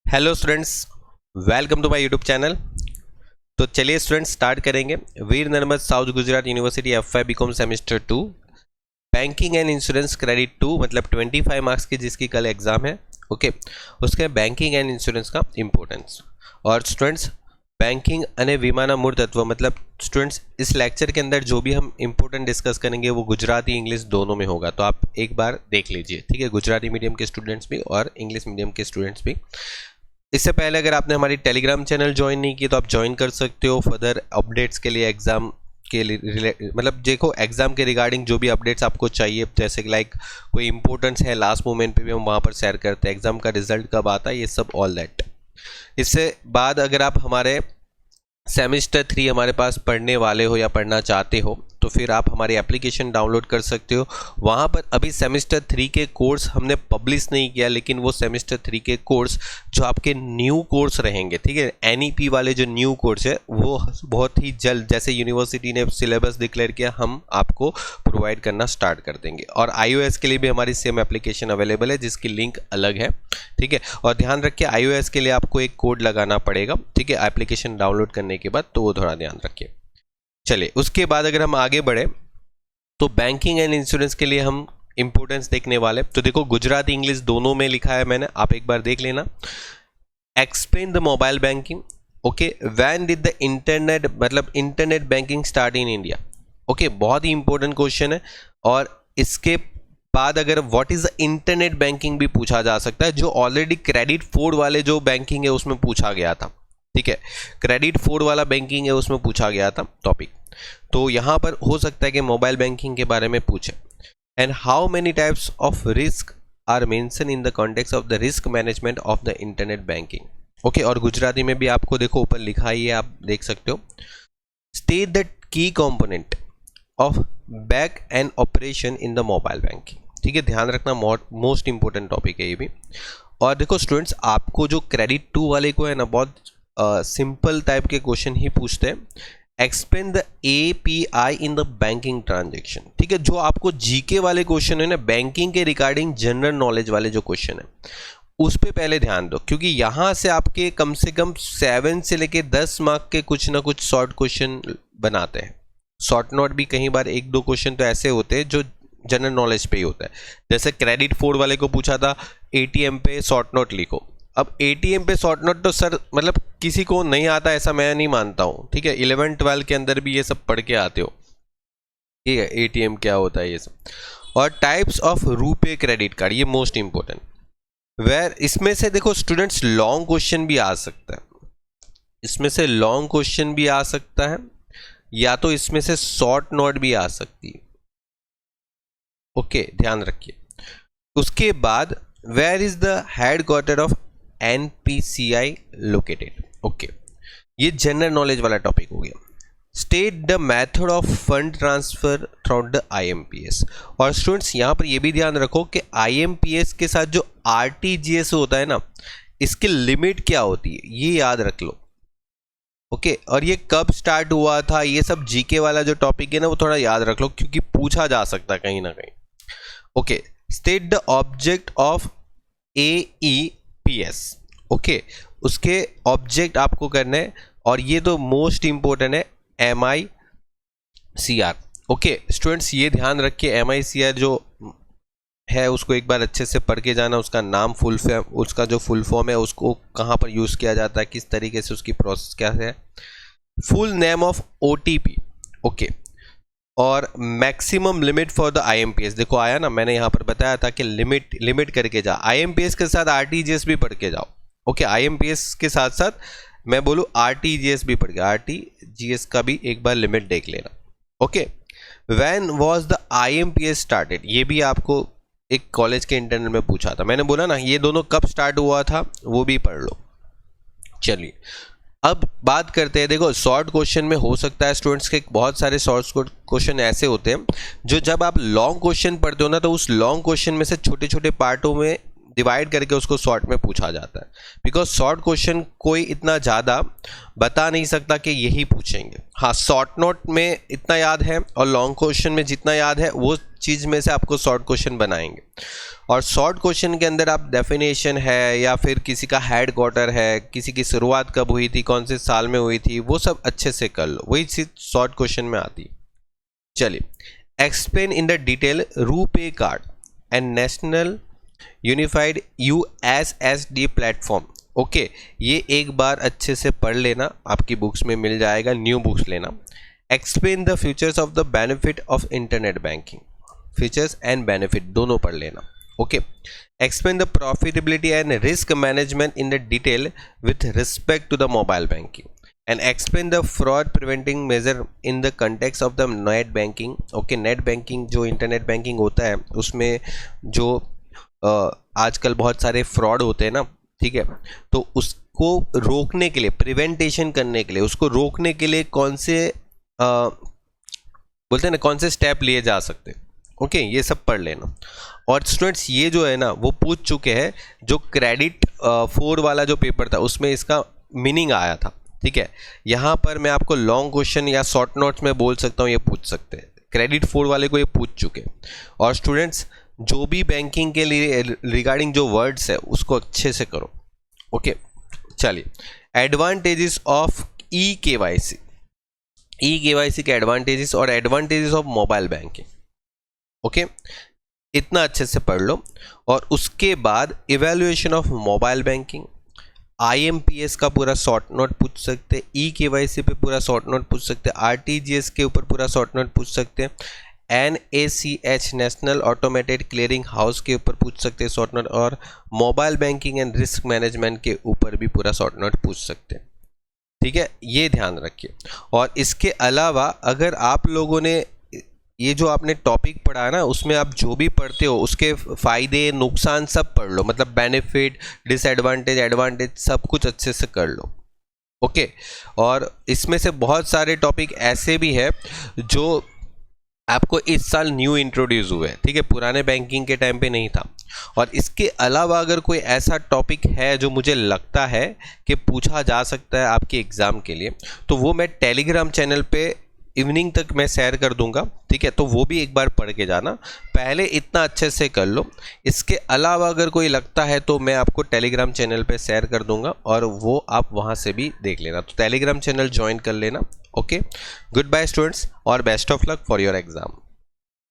Hello students, welcome to my YouTube channel. तो चलिए students start करेंगे। Veer Narmad South Gujarat University FY BCom semester 2 banking and insurance credit 2 मतलब 25 marks की जिसकी कल एग्जाम है। ओके, उसके बैंकिंग एंड इंश्योरेंस का इंपॉर्टेंस। और स्टूडेंट्स बैंकिंग अने वीमाना मूળ तत्व मतलब स्टूडेंट्स इस लेक्चर के अंदर जो भी हम इंपॉर्टेंट डिस्कस करेंगे वो गुजराती इंग्लिश दोनों में होगा, तो आप एक बार देख लीजिए, ठीक है। गुजराती मीडियम के स्टूडेंट्स भी और इंग्लिश मीडियम के स्टूडेंट्स भी। इससे पहले अगर आपने हमारी टेलीग्राम चैनल ज्वाइन नहीं की तो आप ज्वाइन कर सकते हो फर्दर अपडेट्स के लिए, एग्जाम के लिए मतलब देखो एग्जाम के रिगार्डिंग जो भी अपडेट्स आपको चाहिए, जैसे कि लाइक कोई इंपॉर्टेंस है लास्ट मोमेंट पे भी हम वहाँ पर शेयर करते हैं, एग्जाम का रिजल्ट कब आता है, ये सब ऑल दैट। इससे बाद अगर आप हमारे सेमेस्टर 3 हमारे पास पढ़ने वाले हो या पढ़ना चाहते हो तो फिर आप हमारी एप्लीकेशन डाउनलोड कर सकते हो। वहाँ पर अभी सेमेस्टर 3 के कोर्स हमने पब्लिश नहीं किया, लेकिन वो सेमेस्टर 3 के कोर्स जो आपके न्यू कोर्स रहेंगे, ठीक है, NEP वाले जो न्यू कोर्स है वो बहुत ही जल्द, जैसे यूनिवर्सिटी ने सिलेबस डिक्लेयर किया, हम आपको प्रोवाइड करना स्टार्ट कर देंगे। और iOS के लिए भी हमारी सेम एप्लीकेशन अवेलेबल है जिसकी लिंक अलग है, ठीक है। और ध्यान रखिए iOS के लिए आपको एक कोड लगाना पड़ेगा, ठीक है, एप्लीकेशन डाउनलोड करने के बाद, तो वो थोड़ा ध्यान रखिए। चलिए उसके बाद अगर हम आगे बढ़े तो बैंकिंग एंड इंश्योरेंस के लिए हम इंपॉर्टेंस देखने वाले। तो देखो गुजराती इंग्लिश दोनों में लिखा है मैंने, आप एक बार देख लेना। Explain the mobile banking. Okay, when did the internet मतलब internet banking start in India. Okay, बहुत ही इंपॉर्टेंट क्वेश्चन है। और इसके बाद अगर what is the internet banking भी पूछा जा सकता है, जो ऑलरेडी क्रेडिट 4 वाले जो बैंकिंग है उसमें पूछा गया था, ठीक है। क्रेडिट 4 वाला बैंकिंग है उसमें पूछा गया था टॉपिक, तो यहाँ पर हो सकता है कि मोबाइल बैंकिंग के बारे में पूछे। And how many types of risk are mention in the context of the risk management of the internet banking. Okay, और गुजराती में भी आपको देखो ऊपर लिखा ही है, आप देख सकते हो। State the key component of back and operation in the mobile banking, ठीक है, ध्यान रखना मोस्ट इंपॉर्टेंट टॉपिक है ये भी। और देखो स्टूडेंट्स आपको जो क्रेडिट 2 वाले को है ना, बहुत सिंपल टाइप के क्वेश्चन ही पूछते हैं। Explain the API in the banking transaction, ठीक है। जो आपको जीके वाले क्वेश्चन है ना, बैंकिंग के रिगार्डिंग जनरल नॉलेज वाले जो क्वेश्चन है उस पर पहले ध्यान दो, क्योंकि यहाँ से आपके कम से कम 7 से लेके 10 मार्क के कुछ ना कुछ शॉर्ट क्वेश्चन बनाते हैं। शॉर्ट नोट भी कई बार 1-2 क्वेश्चन तो ऐसे होते हैं जो जनरल नॉलेज पे ही होता है। जैसे क्रेडिट 4 वाले को पूछा था ATM पे शॉर्ट नोट लिखो। अब ATM पे शॉर्ट नोट तो सर मतलब किसी को नहीं आता ऐसा मैं नहीं मानता हूँ, ठीक है। 11-12 के अंदर भी ये सब पढ़ के आते हो, ठीक है, ATM क्या होता है ये सब। और types of RuPay credit card, ये मोस्ट इंपॉर्टेंट। वेर इसमें से देखो स्टूडेंट्स लॉन्ग क्वेश्चन भी आ सकता है, इसमें से लॉन्ग क्वेश्चन भी आ सकता है, या तो इसमें से शॉर्ट नोट भी आ सकती है। ओके, ध्यान रखिए। उसके बाद where is the headquarter of NPCI located. Okay, ये जनरल नॉलेज वाला टॉपिक हो गया। State the method of fund transfer through the IMPS। और स्टूडेंट्स यहाँ पर ये भी ध्यान रखो कि IMPS के साथ जो RTGS होता है ना, इसकी लिमिट क्या होती है ये याद रख लो। ओके, और ये कब स्टार्ट हुआ था, ये सब जीके वाला जो टॉपिक है ना वो थोड़ा याद रख लो, क्योंकि पूछा जा सकता है कहीं ना कहीं। Okay, state the object of AEPS। Okay, उसके ऑब्जेक्ट आपको करना है, और ये तो मोस्ट इंपॉर्टेंट है MICR। ओके स्टूडेंट्स ये ध्यान रखिए, MICR जो है उसको एक बार अच्छे से पढ़ के जाना, उसका नाम फुल फॉर्म, उसका जो फुल फॉर्म है उसको कहाँ पर यूज़ किया जाता है, किस तरीके से उसकी प्रोसेस क्या है, full name of OTP। Okay, और maximum limit for the IMPS, देखो आया ना, मैंने यहाँ पर बताया था कि लिमिट करके जा। IMPS के साथ RTGS भी पढ़ के जाओ। ओके, IMPS के साथ साथ मैं बोलूँ RTGS भी पढ़ के, RTGS का भी एक बार लिमिट देख लेना। Okay, when was the IMPS started, ये भी आपको एक कॉलेज के इंटरनल में पूछा था, मैंने बोला ना ये दोनों कब स्टार्ट हुआ था वो भी पढ़ लो। चलिए अब बात करते हैं, देखो शॉर्ट क्वेश्चन में हो सकता है स्टूडेंट्स के बहुत सारे शॉर्ट क्वेश्चन ऐसे होते हैं जो जब आप लॉन्ग क्वेश्चन पढ़ते हो ना, तो उस लॉन्ग क्वेश्चन में से छोटे छोटे पार्टों में डिवाइड करके उसको शॉर्ट में पूछा जाता है, बिकॉज शॉर्ट क्वेश्चन कोई इतना ज़्यादा बता नहीं सकता कि यही पूछेंगे। हाँ, शॉर्ट नोट में इतना याद है और लॉन्ग क्वेश्चन में जितना याद है वो चीज़ में से आपको शॉर्ट क्वेश्चन बनाएंगे। और शॉर्ट क्वेश्चन के अंदर आप डेफिनेशन है या फिर किसी का हेड क्वार्टर है, किसी की शुरुआत कब हुई थी, कौन से साल में हुई थी, वो सब अच्छे से कर लो, वही चीज़ शॉर्ट क्वेश्चन में आती है। चलिए, explain in the detail RuPay card and national unified USSD platform. Okay, ये एक बार अच्छे से पढ़ लेना, आपकी बुक्स में मिल जाएगा, न्यू बुक्स लेना। Explain the features of the benefit of internet banking, features and benefit दोनों पढ़ लेना। Okay, explain the profitability and risk management in the detail with respect to the mobile banking and explain the fraud preventing measure in the context of the net banking. Okay, net banking जो internet banking होता है उसमें जो आजकल बहुत सारे fraud होते हैं ना, ठीक है, तो उसको रोकने के लिए, प्रिवेंटेशन करने के लिए, उसको रोकने के लिए कौन से बोलते हैं ना, कौन से स्टेप लिए जा सकते हैं। ओके, ये सब पढ़ लेना। और स्टूडेंट्स ये जो है ना वो पूछ चुके हैं, जो क्रेडिट 4 वाला जो पेपर था उसमें इसका मीनिंग आया था, ठीक है। यहाँ पर मैं आपको लॉन्ग क्वेश्चन या शॉर्ट नोट्स में बोल सकता हूँ, ये पूछ सकते हैं। क्रेडिट 4 वाले को ये पूछ चुके। और स्टूडेंट्स जो भी बैंकिंग के लिए रिगार्डिंग जो वर्ड्स है उसको अच्छे से करो। ओके, चलिए, एडवांटेजेस ऑफ E-KYC, E-KYC के एडवांटेजेस और advantages of mobile banking. Okay, इतना अच्छे से पढ़ लो। और उसके बाद evaluation of mobile banking, IMPS का पूरा शॉर्ट नोट पूछ सकते, E-KYC पे पूरा शॉर्ट नोट पूछ सकते, RTGS के ऊपर पूरा शॉर्ट नोट पूछ सकते, NACH national automated clearing house के ऊपर पूछ सकते हैं शॉर्ट नोट, और mobile banking and risk management के ऊपर भी पूरा शॉर्ट नोट पूछ सकते हैं, ठीक है, ये ध्यान रखिए। और इसके अलावा अगर आप लोगों ने ये जो आपने टॉपिक पढ़ा है ना, उसमें आप जो भी पढ़ते हो उसके फ़ायदे नुकसान सब पढ़ लो, मतलब बेनिफिट, डिसएडवांटेज, एडवांटेज सब कुछ अच्छे से कर लो। ओके, और इसमें से बहुत सारे टॉपिक ऐसे भी है जो आपको इस साल न्यू इंट्रोड्यूस हुए हैं, ठीक है, पुराने बैंकिंग के टाइम पे नहीं था। और इसके अलावा अगर कोई ऐसा टॉपिक है जो मुझे लगता है कि पूछा जा सकता है आपके एग्ज़ाम के लिए, तो वो मैं टेलीग्राम चैनल पे इवनिंग तक मैं शेयर कर दूंगा, ठीक है, तो वो भी एक बार पढ़ के जाना। पहले इतना अच्छे से कर लो। इसके अलावा अगर कोई लगता है तो मैं आपको टेलीग्राम चैनल पे शेयर कर दूंगा और वो आप वहाँ से भी देख लेना, तो टेलीग्राम चैनल ज्वाइन कर लेना। ओके, गुड बाय स्टूडेंट्स और best of luck for your exam.